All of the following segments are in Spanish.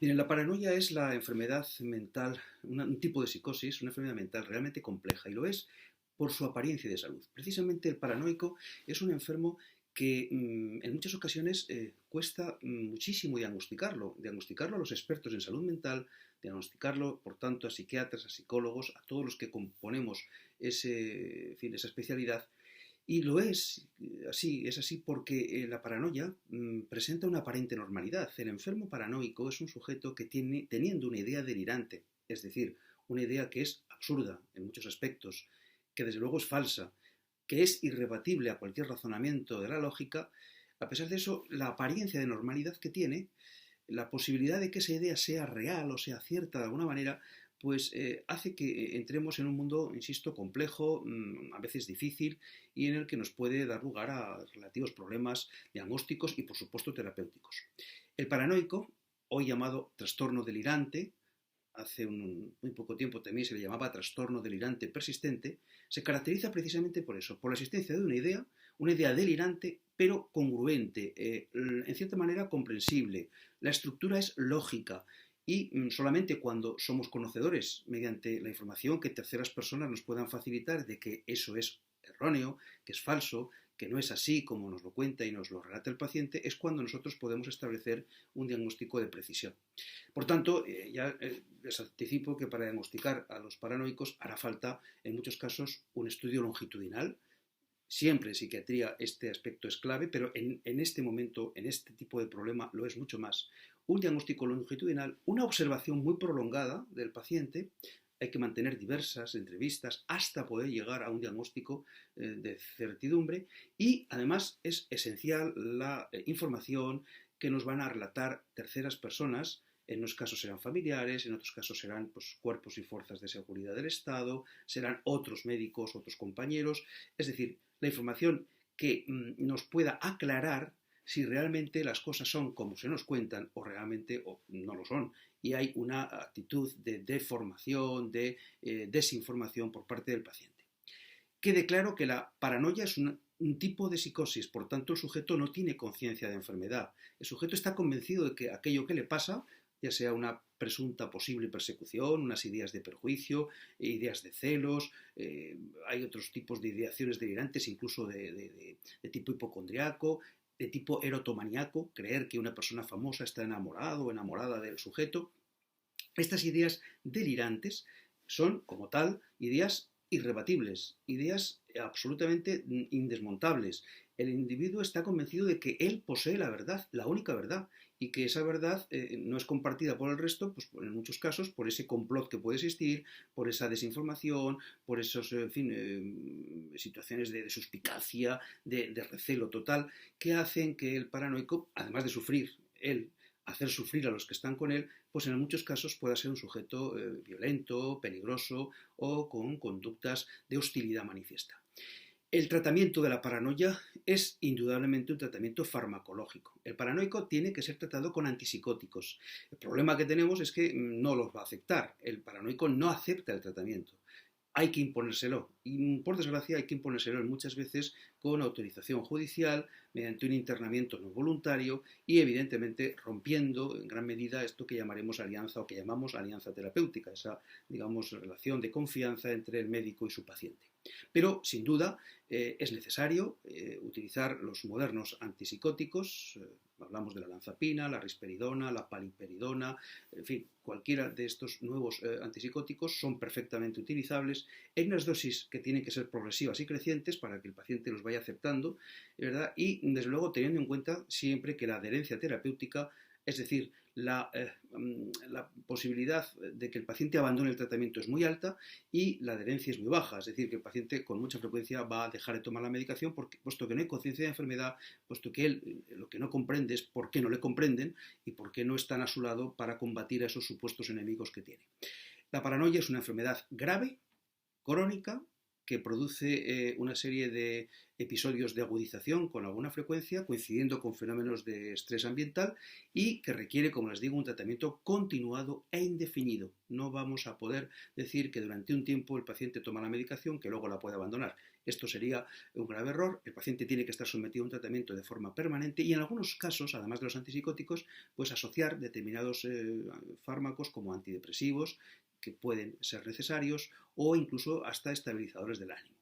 Miren, la paranoia es la enfermedad mental, un tipo de psicosis, una enfermedad mental realmente compleja y lo es por su apariencia de salud. Precisamente el paranoico es un enfermo que en muchas ocasiones cuesta muchísimo diagnosticarlo a los expertos en salud mental, diagnosticarlo, por tanto, a psiquiatras, a psicólogos, a todos los que componemos esa especialidad. Y lo es así porque la paranoia presenta una aparente normalidad. El enfermo paranoico es un sujeto que tiene, teniendo una idea delirante, es decir, una idea que es absurda en muchos aspectos, que desde luego es falsa, que es irrebatible a cualquier razonamiento de la lógica, a pesar de eso, la apariencia de normalidad que tiene, la posibilidad de que esa idea sea real o sea cierta de alguna manera, pues hace que entremos en un mundo, insisto, complejo, a veces difícil, y en el que nos puede dar lugar a relativos problemas diagnósticos y, por supuesto, terapéuticos. El paranoico, hoy llamado trastorno delirante, hace muy poco tiempo también se le llamaba trastorno delirante persistente, se caracteriza precisamente por eso, por la existencia de una idea delirante, pero congruente, en cierta manera comprensible. La estructura es lógica y solamente cuando somos conocedores, mediante la información que terceras personas nos puedan facilitar de que eso es erróneo, que es falso, que no es así como nos lo cuenta y nos lo relata el paciente, es cuando nosotros podemos establecer un diagnóstico de precisión. Por tanto, les anticipo que para diagnosticar a los paranoicos hará falta, en muchos casos, un estudio longitudinal. Siempre en psiquiatría este aspecto es clave, pero en este momento, en este tipo de problema, lo es mucho más. Un diagnóstico longitudinal, una observación muy prolongada del paciente, hay que mantener diversas entrevistas hasta poder llegar a un diagnóstico de certidumbre y además es esencial la información que nos van a relatar terceras personas. En unos casos serán familiares, en otros casos serán pues, cuerpos y fuerzas de seguridad del Estado, serán otros médicos, otros compañeros. Es decir, la información que nos pueda aclarar si realmente las cosas son como se nos cuentan o realmente no lo son. Y hay una actitud de deformación, de desinformación por parte del paciente. Quede claro que la paranoia es un tipo de psicosis, por tanto el sujeto no tiene conciencia de enfermedad. El sujeto está convencido de que aquello que le pasa, ya sea una presunta posible persecución, unas ideas de perjuicio, ideas de celos, hay otros tipos de ideaciones delirantes, incluso de tipo hipocondriaco, de tipo erotomaníaco, creer que una persona famosa está enamorado o enamorada del sujeto. Estas ideas delirantes son, como tal, ideas irrebatibles, ideas absolutamente indesmontables. El individuo está convencido de que él posee la verdad, la única verdad, y que esa verdad no es compartida por el resto, pues en muchos casos por ese complot que puede existir, por esa desinformación, por esas situaciones de suspicacia, de recelo total, que hacen que el paranoico, además de sufrir él, hacer sufrir a los que están con él, pues en muchos casos pueda ser un sujeto violento, peligroso o con conductas de hostilidad manifiesta. El tratamiento de la paranoia es indudablemente un tratamiento farmacológico. El paranoico tiene que ser tratado con antipsicóticos. El problema que tenemos es que no los va a aceptar. El paranoico no acepta el tratamiento. Hay que imponérselo y por desgracia hay que imponérselo muchas veces con autorización judicial, mediante un internamiento no voluntario y evidentemente rompiendo en gran medida esto que llamaremos alianza o que llamamos alianza terapéutica, esa digamos relación de confianza entre el médico y su paciente. Pero sin duda es necesario utilizar los modernos antipsicóticos, hablamos de la olanzapina, la risperidona, la paliperidona, en fin, cualquiera de estos nuevos antipsicóticos son perfectamente utilizables en unas dosis que tienen que ser progresivas y crecientes para que el paciente los vaya aceptando, ¿verdad? Y desde luego teniendo en cuenta siempre que la adherencia terapéutica, es decir, la posibilidad de que el paciente abandone el tratamiento es muy alta y la adherencia es muy baja, es decir, que el paciente con mucha frecuencia va a dejar de tomar la medicación puesto que no hay conciencia de enfermedad, puesto que él lo que no comprende es por qué no le comprenden y por qué no están a su lado para combatir a esos supuestos enemigos que tiene. La paranoia es una enfermedad grave, crónica, que produce una serie de episodios de agudización con alguna frecuencia, coincidiendo con fenómenos de estrés ambiental y que requiere, como les digo, un tratamiento continuado e indefinido. No vamos a poder decir que durante un tiempo el paciente toma la medicación que luego la puede abandonar. Esto sería un grave error. El paciente tiene que estar sometido a un tratamiento de forma permanente y en algunos casos, además de los antipsicóticos, pues asociar determinados fármacos como antidepresivos que pueden ser necesarios o incluso hasta estabilizadores del ánimo.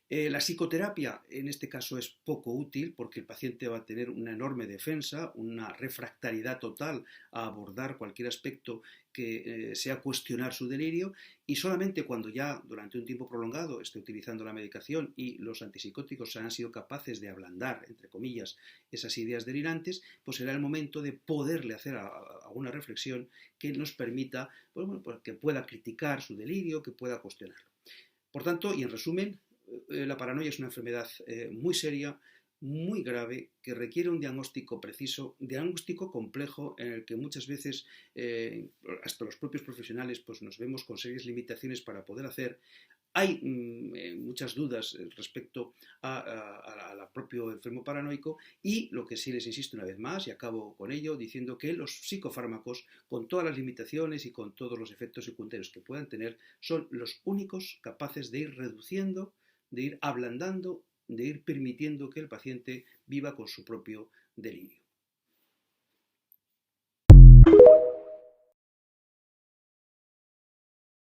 La psicoterapia en este caso es poco útil porque el paciente va a tener una enorme defensa, una refractariedad total a abordar cualquier aspecto que sea cuestionar su delirio y solamente cuando ya durante un tiempo prolongado esté utilizando la medicación y los antipsicóticos han sido capaces de ablandar, entre comillas, esas ideas delirantes, pues será el momento de poderle hacer alguna reflexión que nos permita, pues bueno, pues que pueda criticar su delirio, que pueda cuestionarlo. Por tanto, y en resumen, la paranoia es una enfermedad muy seria, muy grave, que requiere un diagnóstico preciso, diagnóstico complejo, en el que muchas veces hasta los propios profesionales pues, nos vemos con serias limitaciones para poder hacer. Hay muchas dudas respecto al propio enfermo paranoico y lo que sí les insisto una vez más, y acabo con ello, diciendo que los psicofármacos, con todas las limitaciones y con todos los efectos secundarios que puedan tener, son los únicos capaces de ir reduciendo, de ir ablandando, de ir permitiendo que el paciente viva con su propio delirio.